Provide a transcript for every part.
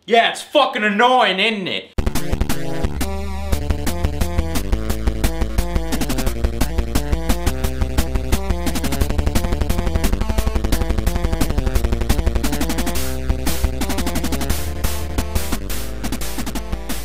Yeah, it's fucking annoying, isn't it?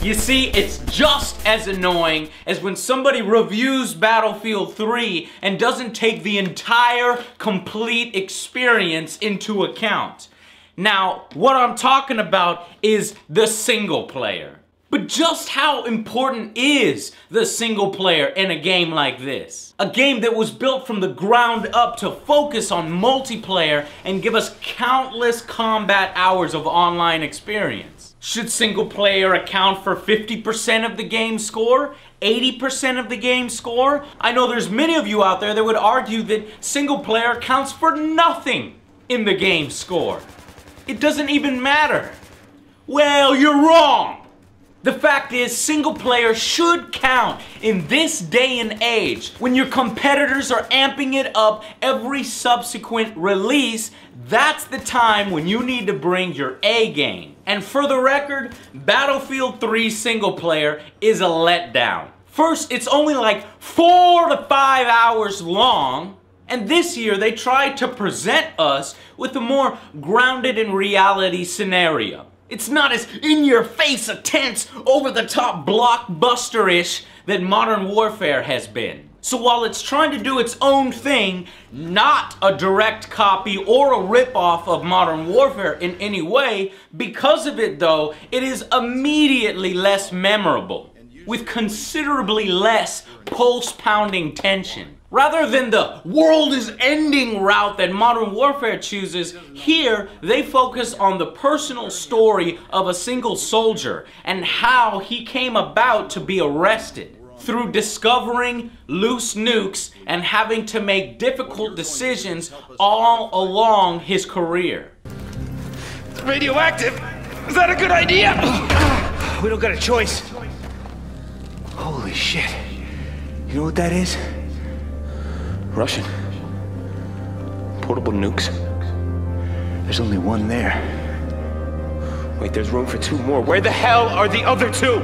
You see, it's just as annoying as when somebody reviews Battlefield 3 and doesn't take the entire, complete experience into account. Now, what I'm talking about is the single player. But just how important is the single player in a game like this? A game that was built from the ground up to focus on multiplayer and give us countless combat hours of online experience. Should single player account for 50% of the game score? 80% of the game score? I know there's many of you out there that would argue that single player counts for nothing in the game score. It doesn't even matter. Well, you're wrong. The fact is, single player should count in this day and age when your competitors are amping it up every subsequent release. That's the time when you need to bring your A game. And for the record, Battlefield 3 single player is a letdown. First, it's only like 4 to 5 hours long. And this year, they tried to present us with a more grounded in reality scenario. It's not as in-your-face, intense, over-the-top blockbuster-ish that Modern Warfare has been. So while it's trying to do its own thing, not a direct copy or a rip-off of Modern Warfare in any way, because of it though, it is immediately less memorable, with considerably less pulse-pounding tension. Rather than the world is ending route that Modern Warfare chooses, here they focus on the personal story of a single soldier and how he came about to be arrested. Through discovering loose nukes and having to make difficult decisions all along his career. It's radioactive! Is that a good idea? We don't got a choice. Holy shit. You know what that is? Russian. Portable nukes. There's only one there. Wait, there's room for 2 more. Where the hell are the other 2?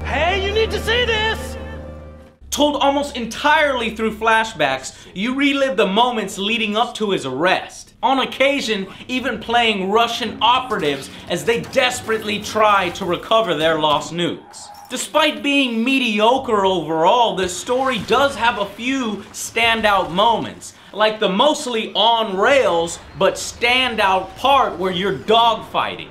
Hey, you need to see this! Told almost entirely through flashbacks, you relive the moments leading up to his arrest. On occasion, even playing Russian operatives as they desperately try to recover their lost nukes. Despite being mediocre overall, the story does have a few standout moments, like the mostly on rails but standout part where you're dogfighting.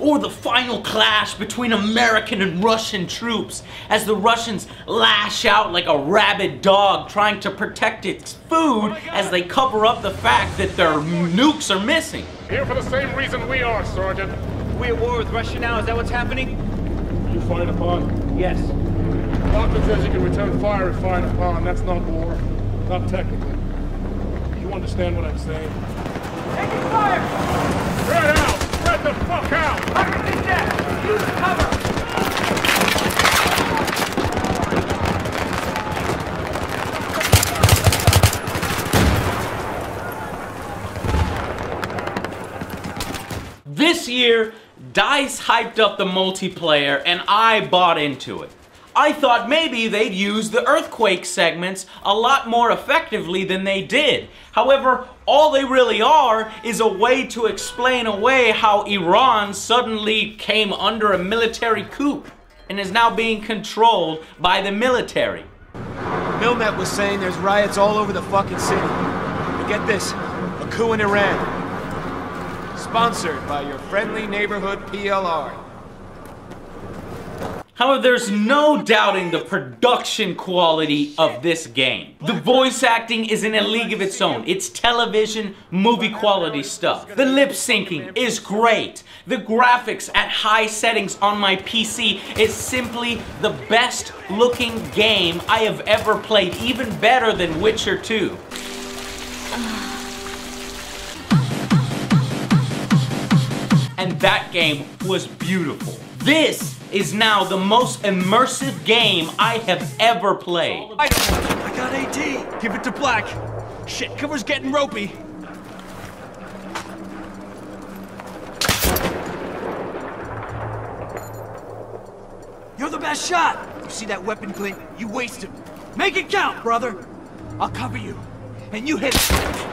Or the final clash between American and Russian troops as the Russians lash out like a rabid dog trying to protect its food as they cover up the fact that their nukes are missing. Here for the same reason we are, Sergeant. We at war with Russia now? Is that what's happening? You fired upon? Yes. Doctrine says you can return fire if fired upon. That's not war. Not technically. You understand what I'm saying? Taking fire! Spread out! Spread the fuck out! Target dead! Use cover! This year, DICE hyped up the multiplayer and I bought into it. I thought maybe they'd use the earthquake segments a lot more effectively than they did. However, all they really are is a way to explain away how Iran suddenly came under a military coup and is now being controlled by the military. Milnet was saying there's riots all over the fucking city. But get this, a coup in Iran. Sponsored by your friendly neighborhood PLR. However, there's no doubting the production quality of this game. The voice acting is in a league of its own. It's television, movie quality stuff. The lip syncing is great. The graphics at high settings on my PC is simply the best looking game I have ever played, even better than Witcher 2. and that game was beautiful. This is now the most immersive game I have ever played. I got AT. Give it to Black. Shit, cover's getting ropey. You're the best shot. You see that weapon glint? You waste him. Make it count, brother. I'll cover you. And you hit it.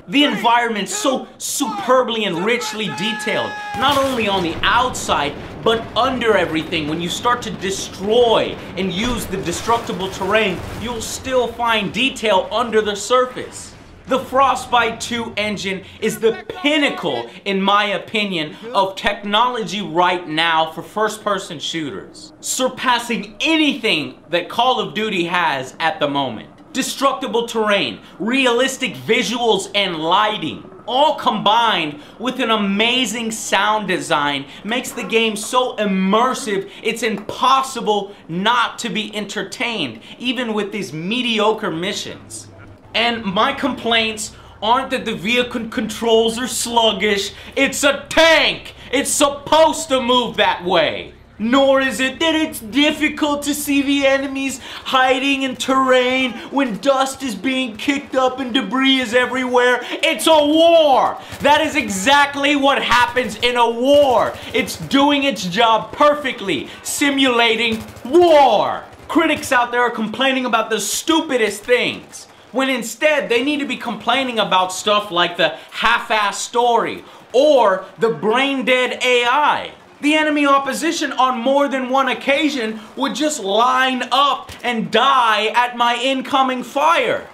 The environment's so superbly and richly detailed, not only on the outside, but under everything. When you start to destroy and use the destructible terrain, you'll still find detail under the surface. The Frostbite 2 engine is the pinnacle, in my opinion, of technology right now for first-person shooters, surpassing anything that Call of Duty has at the moment. Destructible terrain, realistic visuals and lighting, all combined with an amazing sound design, makes the game so immersive it's impossible not to be entertained, even with these mediocre missions. And my complaints aren't that the vehicle controls are sluggish, it's a tank! It's supposed to move that way! Nor is it that it's difficult to see the enemies hiding in terrain when dust is being kicked up and debris is everywhere. It's a war! That is exactly what happens in a war. It's doing its job perfectly, simulating war. Critics out there are complaining about the stupidest things, when instead they need to be complaining about stuff like the half-assed story or the brain-dead AI. The enemy opposition on more than one occasion would just line up and die at my incoming fire.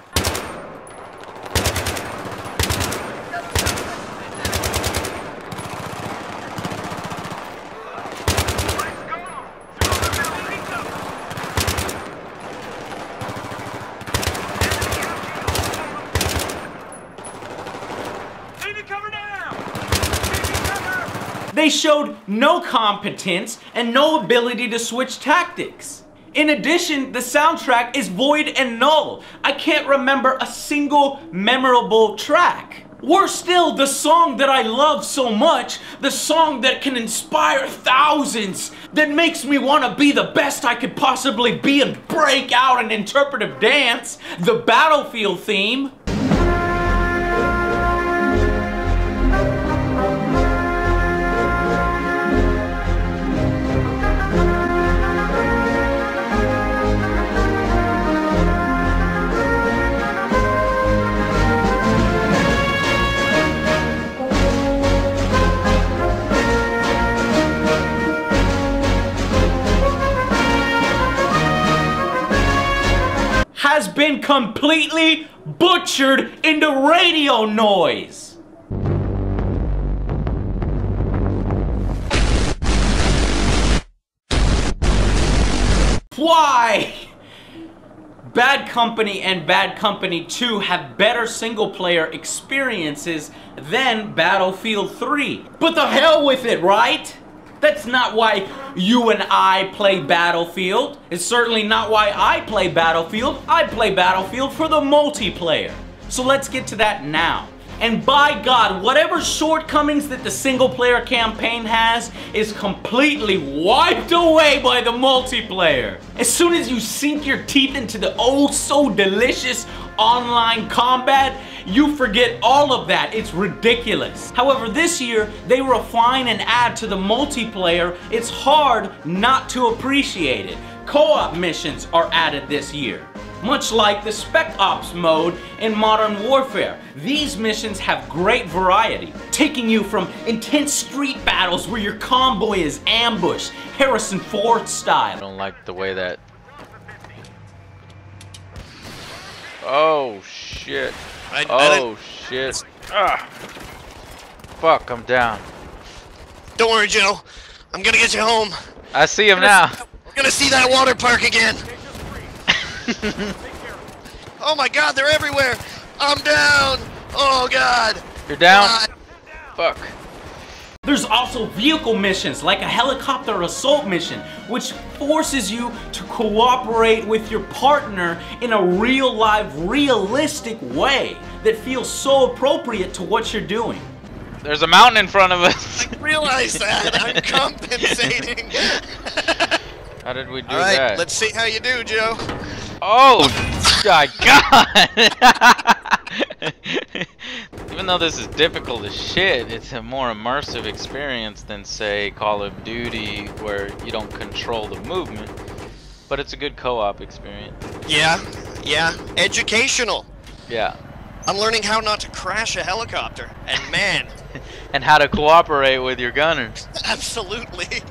They showed no competence and no ability to switch tactics. In addition, the soundtrack is void and null. I can't remember a single memorable track. Worse still, the song that I love so much, the song that can inspire thousands, that makes me want to be the best I could possibly be and break out an interpretive dance, the Battlefield theme. Has been completely butchered into radio noise. Why? Bad Company and Bad Company 2 have better single-player experiences than Battlefield 3. But the hell with it, right? That's not why you and I play Battlefield. It's certainly not why I play Battlefield. I play Battlefield for the multiplayer. So let's get to that now. And by God, whatever shortcomings that the single-player campaign has is completely wiped away by the multiplayer. As soon as you sink your teeth into the oh so delicious online combat, you forget all of that. It's ridiculous. However, this year, they refine and add to the multiplayer. It's hard not to appreciate it. Co-op missions are added this year, much like the Spec Ops mode in Modern Warfare. These missions have great variety, taking you from intense street battles where your convoy is ambushed, Harrison Ford style. I don't like the way that... Oh shit. Oh shit. Ah. Fuck, I'm down. Don't worry, Joe. I'm gonna get you home. I see him now. We're gonna see that water park again. Oh my God, they're everywhere. I'm down. Oh God. You're down? God. Fuck. There's also vehicle missions like a helicopter assault mission, which forces you to cooperate with your partner in a real-life, realistic way that feels so appropriate to what you're doing. There's a mountain in front of us. I realize that. I'm compensating. How did we do All right, that? let's see how you do, Joe. Oh, my God! Even though this is difficult as shit, it's a more immersive experience than, say, Call of Duty, where you don't control the movement. But it's a good co-op experience. Yeah, educational. Yeah. I'm learning how not to crash a helicopter, and man. And how to cooperate with your gunners. Absolutely.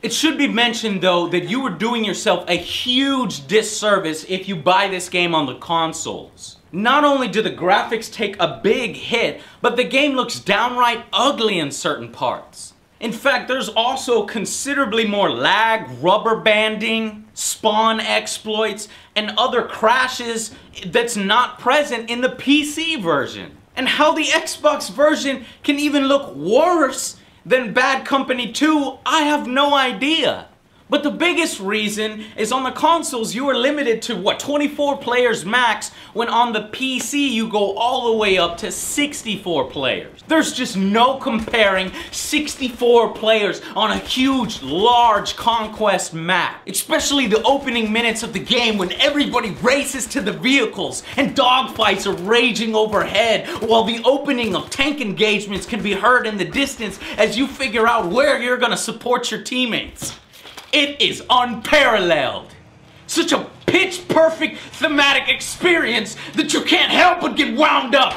It should be mentioned though that you are doing yourself a huge disservice if you buy this game on the consoles. Not only do the graphics take a big hit, but the game looks downright ugly in certain parts. In fact, there's also considerably more lag, rubber banding, spawn exploits, and other crashes that's not present in the PC version. And how the Xbox version can even look worse than Bad Company 2, I have no idea. But the biggest reason is on the consoles you are limited to, what, 24 players max, when on the PC you go all the way up to 64 players. There's just no comparing 64 players on a huge, large conquest map. Especially the opening minutes of the game when everybody races to the vehicles and dogfights are raging overhead, while the opening of tank engagements can be heard in the distance as you figure out where you're gonna support your teammates. It is unparalleled. Such a pitch-perfect thematic experience that you can't help but get wound up.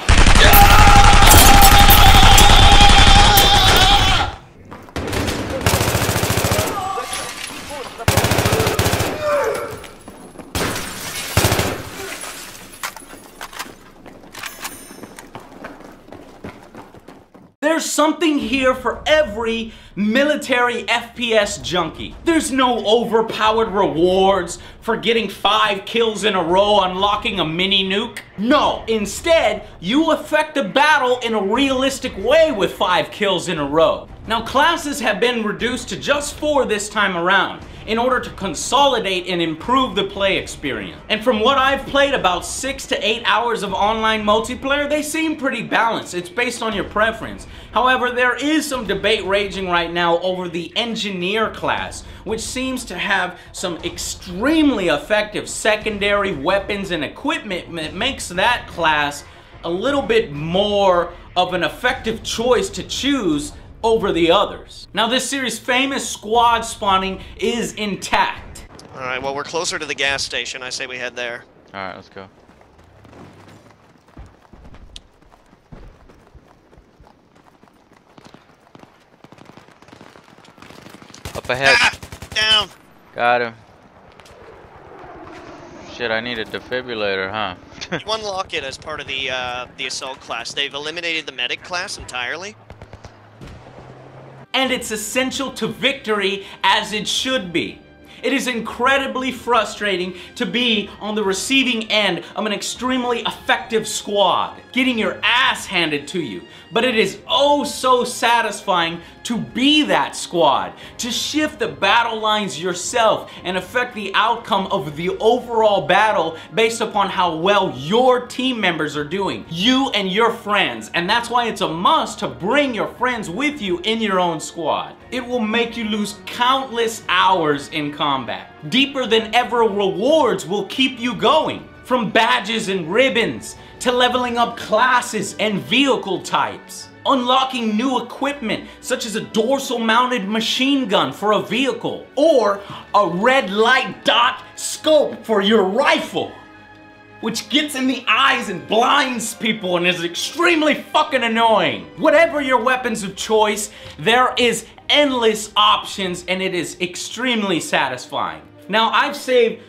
There's something here for every military FPS junkie. There's no overpowered rewards for getting 5 kills in a row unlocking a mini nuke. No, instead, you affect the battle in a realistic way with 5 kills in a row. Now, classes have been reduced to just 4 this time around in order to consolidate and improve the play experience. And from what I've played, about 6 to 8 hours of online multiplayer, they seem pretty balanced. It's based on your preference. However, there is some debate raging right now over the engineer class, which seems to have some extremely effective secondary weapons and equipment that makes that class a little bit more of an effective choice to choose over the others. Now, this series' famous squad spawning is intact. Alright, well, we're closer to the gas station. I say we head there. Alright, let's go. Up ahead. Ah! Down! Got him. Shit, I need a defibrillator, huh? You unlock it as part of the assault class. They've eliminated the medic class entirely. And it's essential to victory, as it should be. It is incredibly frustrating to be on the receiving end of an extremely effective squad, getting your ass handed to you. But it is oh so satisfying to be that squad, to shift the battle lines yourself and affect the outcome of the overall battle based upon how well your team members are doing, you and your friends. And that's why it's a must to bring your friends with you in your own squad. It will make you lose countless hours in combat. Deeper than ever rewards will keep you going. From badges and ribbons, to leveling up classes and vehicle types. Unlocking new equipment, such as a dorsal mounted machine gun for a vehicle, or a red light dot scope for your rifle, which gets in the eyes and blinds people and is extremely fucking annoying. Whatever your weapons of choice, there is endless options and it is extremely satisfying. Now, I've saved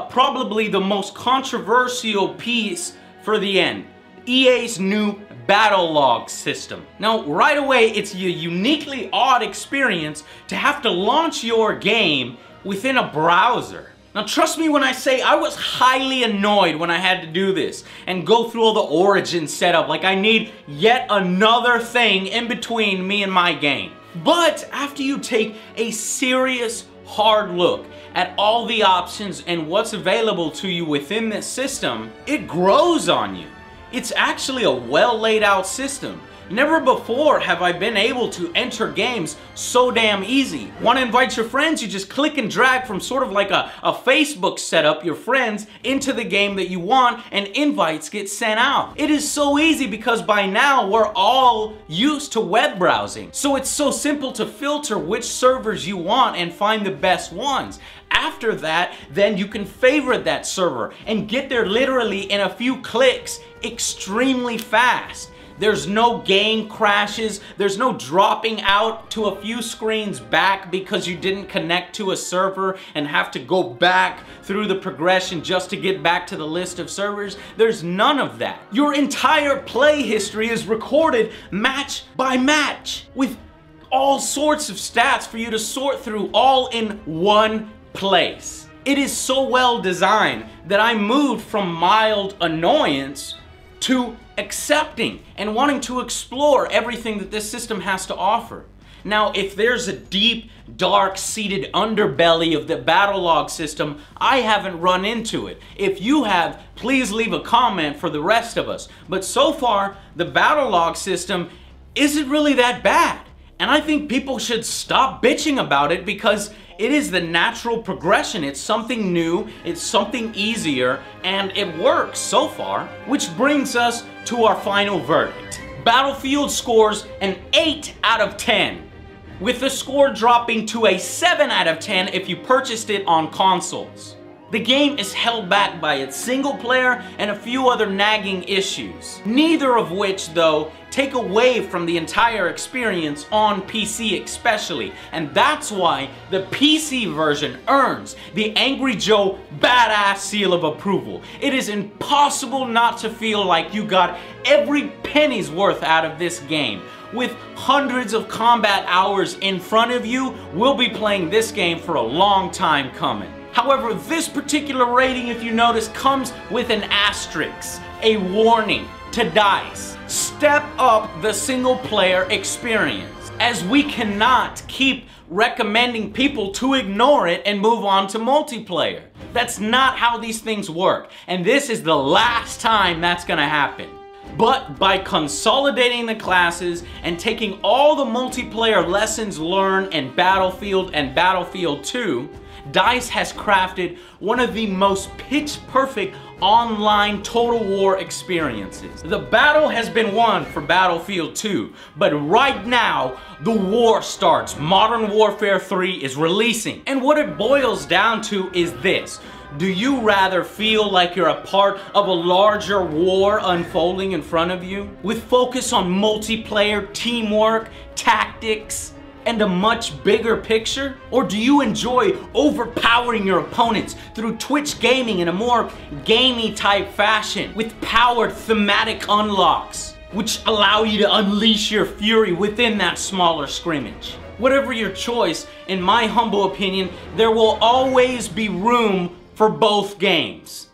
probably the most controversial piece for the end. EA's new battle log system. Now, right away, it's a uniquely odd experience to have to launch your game within a browser. Now trust me when I say I was highly annoyed when I had to do this and go through all the origin setup, like I need yet another thing in between me and my game. But after you take a serious, hard look at all the options and what's available to you within this system, it grows on you. It's actually a well laid out system. Never before have I been able to enter games so damn easy. Want to invite your friends? You just click and drag from sort of like a Facebook setup your friends into the game that you want, and invites get sent out. It is so easy because by now we're all used to web browsing. So it's so simple to filter which servers you want and find the best ones. After that, then you can favorite that server and get there literally in a few clicks, extremely fast. There's no game crashes, there's no dropping out to a few screens back because you didn't connect to a server and have to go back through the progression just to get back to the list of servers. There's none of that. Your entire play history is recorded match by match with all sorts of stats for you to sort through all in one place. It is so well designed that I moved from mild annoyance to accepting and wanting to explore everything that this system has to offer. Now, if there's a deep, dark-seated underbelly of the battle log system, I haven't run into it. If you have, please leave a comment for the rest of us. But so far, the battle log system isn't really that bad. And I think people should stop bitching about it because it is the natural progression. It's something new, it's something easier, and it works so far. Which brings us to our final verdict. Battlefield scores an 8 out of 10, with the score dropping to a 7 out of 10 if you purchased it on consoles. The game is held back by its single player and a few other nagging issues, neither of which, though, take away from the entire experience on PC especially, and that's why the PC version earns the Angry Joe badass seal of approval. It is impossible not to feel like you got every penny's worth out of this game. With hundreds of combat hours in front of you, we'll be playing this game for a long time coming. However, this particular rating, if you notice, comes with an asterisk, a warning to DICE. Step up the single player experience, as we cannot keep recommending people to ignore it and move on to multiplayer. That's not how these things work, and this is the last time that's gonna happen. But by consolidating the classes and taking all the multiplayer lessons learned in Battlefield and Battlefield 2, DICE has crafted one of the most pitch-perfect online Total War experiences. The battle has been won for Battlefield 2, but right now, the war starts. Modern Warfare 3 is releasing. And what it boils down to is this. Do you rather feel like you're a part of a larger war unfolding in front of you, with focus on multiplayer, teamwork, tactics, and a much bigger picture? Or do you enjoy overpowering your opponents through Twitch gaming in a more gamey type fashion with powered thematic unlocks, which allow you to unleash your fury within that smaller scrimmage? Whatever your choice, in my humble opinion, there will always be room for both games.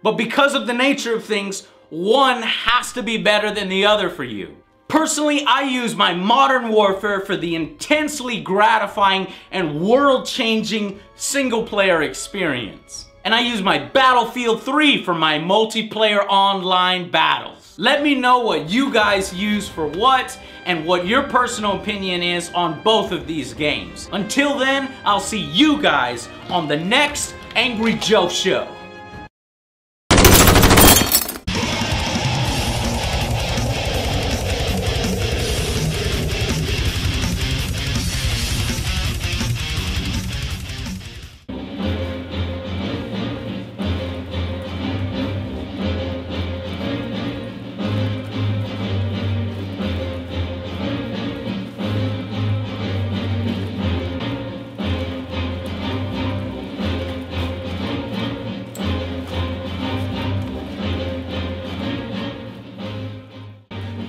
But because of the nature of things, one has to be better than the other for you. Personally, I use my Modern Warfare for the intensely gratifying and world-changing single-player experience. And I use my Battlefield 3 for my multiplayer online battles. Let me know what you guys use for what, and what your personal opinion is on both of these games. Until then, I'll see you guys on the next Angry Joe Show.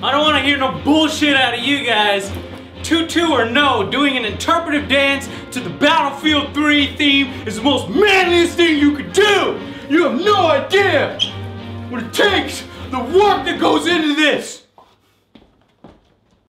I don't want to hear no bullshit out of you guys. Tutu or no, doing an interpretive dance to the Battlefield 3 theme is the most manliest thing you could do! You have no idea what it takes, the work that goes into this!